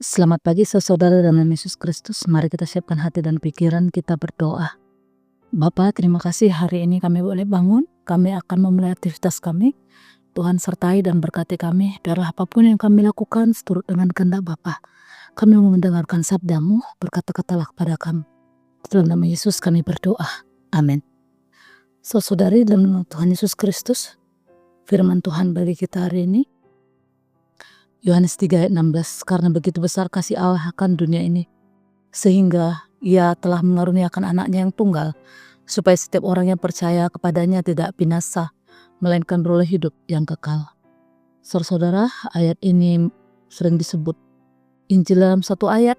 Selamat pagi saudara dalam Yesus Kristus. Mari kita siapkan hati dan pikiran kita berdoa. Bapa, terima kasih hari ini kami boleh bangun. Kami akan memulai aktivitas kami. Tuhan sertai dan berkati kami. Biarlah apapun yang kami lakukan seturut dengan kehendak Bapa. Kami mau mendengarkan sabdamu, berkata-katalah kepada kami. Dalam nama Yesus kami berdoa. Amin. Saudari dalam Tuhan Yesus Kristus, firman Tuhan bagi kita hari ini, Yohanes 3 ayat 16, karena begitu besar kasih Allah akan dunia ini, sehingga Ia telah mengaruniakan anaknya yang tunggal, supaya setiap orang yang percaya kepadanya tidak binasa, melainkan beroleh hidup yang kekal. Saudara, ayat ini sering disebut Injil dalam satu ayat,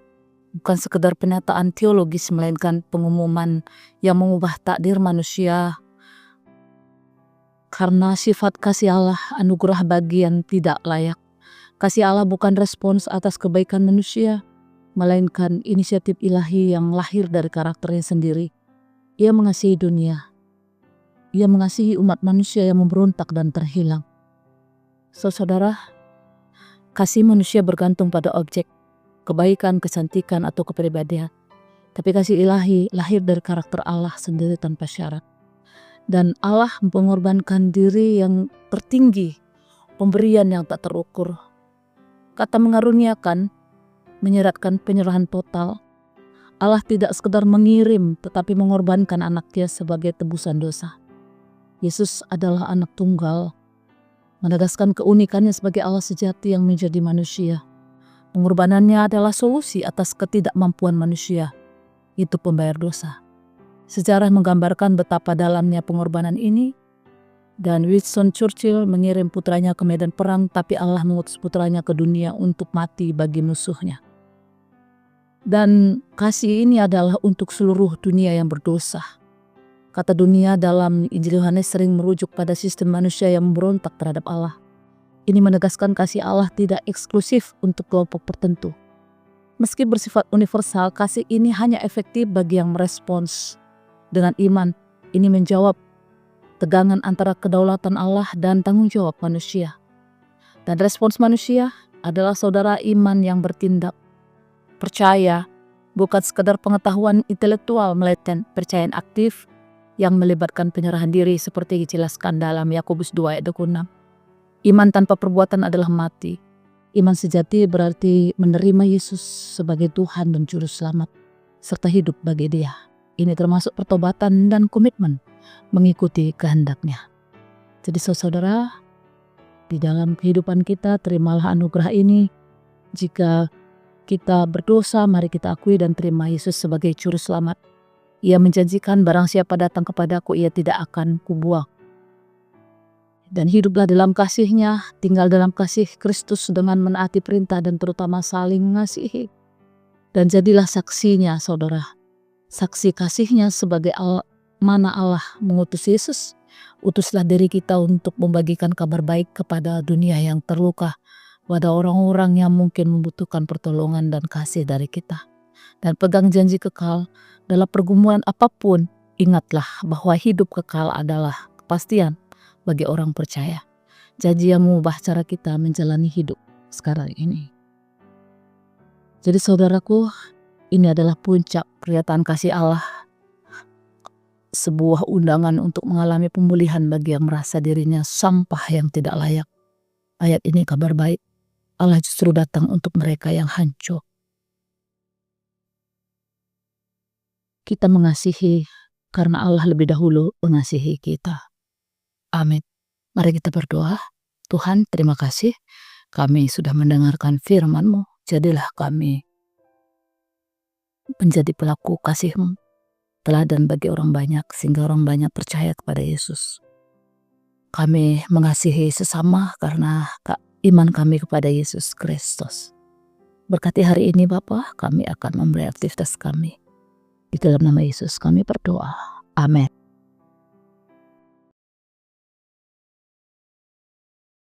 bukan sekedar pernyataan teologis, melainkan pengumuman yang mengubah takdir manusia, karena sifat kasih Allah anugerah bagi yang tidak layak. Kasih Allah bukan respons atas kebaikan manusia, melainkan inisiatif ilahi yang lahir dari karakternya sendiri. Ia mengasihi dunia. Ia mengasihi umat manusia yang memberontak dan terhilang. Saudara, kasih manusia bergantung pada objek, kebaikan, kecantikan, atau kepribadian. Tapi kasih ilahi lahir dari karakter Allah sendiri tanpa syarat. Dan Allah mengorbankan diri yang tertinggi, pemberian yang tak terukur. Kata mengaruniakan menyeratkan penyerahan total. Allah tidak sekedar mengirim tetapi mengorbankan anaknya sebagai tebusan dosa. Yesus adalah anak tunggal, menegaskan keunikannya sebagai Allah sejati yang menjadi manusia. Pengorbanannya adalah solusi atas ketidakmampuan manusia, itu pembayar dosa. Sejarah menggambarkan betapa dalamnya pengorbanan ini. Dan Winston Churchill mengirim putranya ke medan perang, tapi Allah mengutus putranya ke dunia untuk mati bagi musuhnya. Dan kasih ini adalah untuk seluruh dunia yang berdosa. Kata dunia dalam Injil Yohanes sering merujuk pada sistem manusia yang memberontak terhadap Allah. Ini menegaskan kasih Allah tidak eksklusif untuk kelompok tertentu. Meski bersifat universal, kasih ini hanya efektif bagi yang merespons dengan iman. Ini menjawab tegangan antara kedaulatan Allah dan tanggung jawab manusia. Dan respons manusia adalah saudara iman yang bertindak. Percaya bukan sekadar pengetahuan intelektual, melainkan percayaan aktif yang melibatkan penyerahan diri seperti dijelaskan dalam Yakobus 2 ayat 26. Iman tanpa perbuatan adalah mati. Iman sejati berarti menerima Yesus sebagai Tuhan dan Juru Selamat, serta hidup bagi Dia. Ini termasuk pertobatan dan komitmen mengikuti kehendaknya. Jadi saudara, di dalam kehidupan kita terimalah anugerah ini. Jika kita berdosa, mari kita akui dan terima Yesus sebagai Juru Selamat. Ia menjanjikan barang siapa datang kepadaku, ia tidak akan kubuang. Dan hiduplah dalam kasih-Nya, tinggal dalam kasih Kristus dengan menaati perintah dan terutama saling mengasihi. Dan jadilah saksinya saudara. Saksi kasih-Nya sebagai mana Allah mengutus Yesus. Utuslah diri kita untuk membagikan kabar baik kepada dunia yang terluka, pada orang-orang yang mungkin membutuhkan pertolongan dan kasih dari kita. Dan pegang janji kekal dalam pergumulan apapun. Ingatlah bahwa hidup kekal adalah kepastian bagi orang percaya. Janji yang mengubah cara kita menjalani hidup sekarang ini. Jadi saudaraku, ini adalah puncak pernyataan kasih Allah. Sebuah undangan untuk mengalami pemulihan bagi yang merasa dirinya sampah yang tidak layak. Ayat ini kabar baik. Allah justru datang untuk mereka yang hancur. Kita mengasihi karena Allah lebih dahulu mengasihi kita. Amin. Mari kita berdoa. Tuhan, terima kasih. Kami sudah mendengarkan firman-Mu. Jadilah kami menjadi pelaku kasih-Mu, teladan bagi orang banyak, sehingga orang banyak percaya kepada Yesus. Kami mengasihi sesama karena iman kami kepada Yesus Kristus. Berkati hari ini Bapa, kami akan memberi aktivitas kami. Di dalam nama Yesus kami berdoa. Amin.